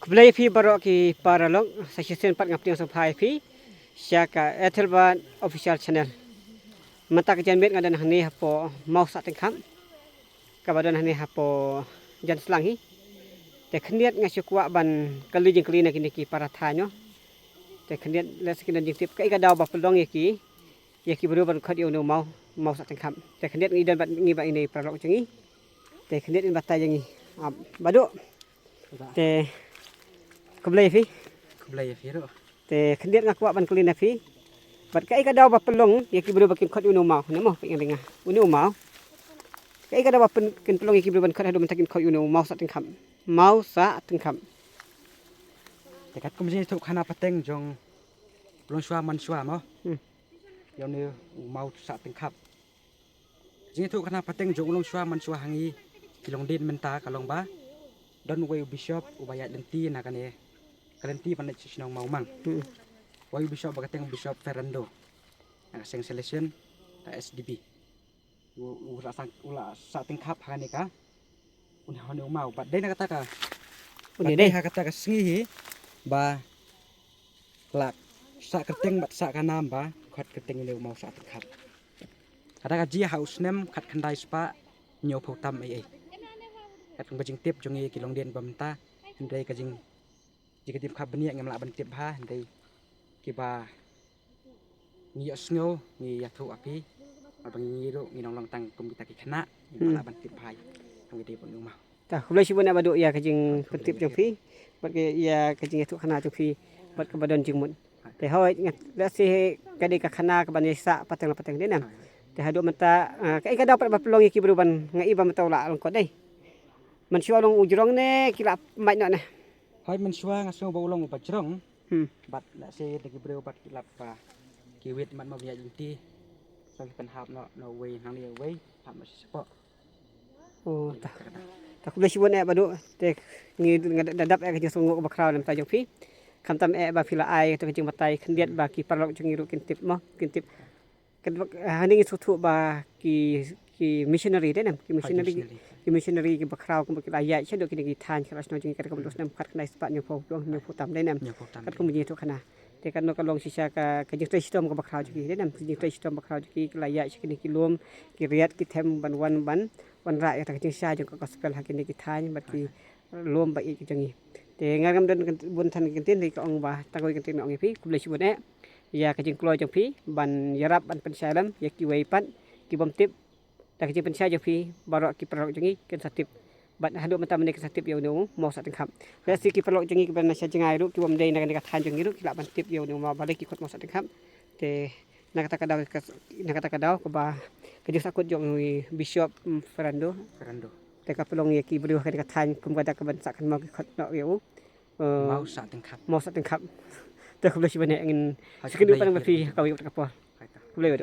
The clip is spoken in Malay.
Kublai fi barok ki paralog sa season 4 ngapti sampai fi syaka Ethelban official channel. Mata kejan bet ngadan hani hapo mau sa tengkam. Kabadan hani hapo jan selangi. Te khniat ngasukwa ban kali jeng kali nak ki para thanyo. Te khniat les kinan jeng tip kai ka daw ba pelong yaki beru ban khot yo no mau sa tengkam. Te khniat ngidan bat ngi ba ini paralog jengi. Te khniat in batai jengi. Badu. Te Kublai fi ro te khniat ngakwa ban kulina fi bat kai ka daw ba pelong yaki beru bakin khot uno mau nemo ping ringa uno mau kai ka daw ba pen pelong yaki beru ban khot hadu mentakin khot uno mau sa tengkam dekat kumji tu khana pateng jong long shwa man shwa mo yo ne mau sa tengkap jing tu khana pateng jong long shwa man shwa hangi kilong din menta kalong ba don way bishop ubaya denti nakane kalenti pan sinong mau mang way bishop bagateng bishop Fernando na seng selection ta SDB ula sa tengkap hane ka un mau bat dei nakata ka uni dei kata ka singi ba lak sa keteng bat sa kanam ba khat keteng leu mau sa tengkap ada ka ji house nem khat khandai spa nyo photam ai kat kajing tip jongi kilong den bamta ndai kajing jika tip khabni ngam la ban tip ha ndai kiba ni asngo ni yathu api abang ni ro ni nong tang kum kita ki khana ni la ban tip hai ang gede pon ma ta kublai sibun abadu ya kajing pentip jong fi bat ke ya kajing itu khana jong fi bat ke badan jing mun te hoi la si kadi ka khana ka ban sa pateng denam te hadu mata kai ka dapat ba pelong yaki beru ban ngai ba mata la long ko dei man sio long ujrong ne kila mai no ne hai man suwa ngaso ba ulong ba jrong bat la se de breu bat kilap pa kiwit man ma biya jinti sang pen hap no way nang ni way hap ma sepo oh ta kublai sibun abadu te ngi dadap e kajing sungu ba kraw nam ta jong fi kam tam e ba fila ai to kajing matai khendiat ba ki parlok jong iru kintip haning sutu ba ki missionary denam ki missionary ki bakraw kum ki ayat chado ki gi than kras no jing ka kam dos nam khat knai spa nyu pho tam denam kat kum ji to khana te kan no ka long sisa ka jing trai stom ka bakraw ji denam jing trai stom bakraw ji ki ayat ki lom ki riat ki them ban wan ra ya ta jing sa jong ka gospel ha ki than bat ki lom ba i ki jangi te ngam dan bun than ki tin ki ong ba ta ko ki tin ong fi kublai sibun ya kajing kloy jong fi ban yarap ban pensalam ya ki wei pat ki bom tip ta kajing pensai jong fi barok ki parok jengi ken satip bat hadu mata menek satip yo no mau sa tengkap la si ki parok jengi ki ban sa jengai ru ki bom dei nak ka than jong ru ki la ban tip yo no ma balik ki kot mau sa tengkap te nak kata kadaw ko ba kajing sakut jong bishop Fernando te ka pelong ye ki bru ka than kum ka ban sa kan mau ki kot no yo mau sa tengkap te kublai sibun ngin sekedu pan ba fi ka wi ka po kublai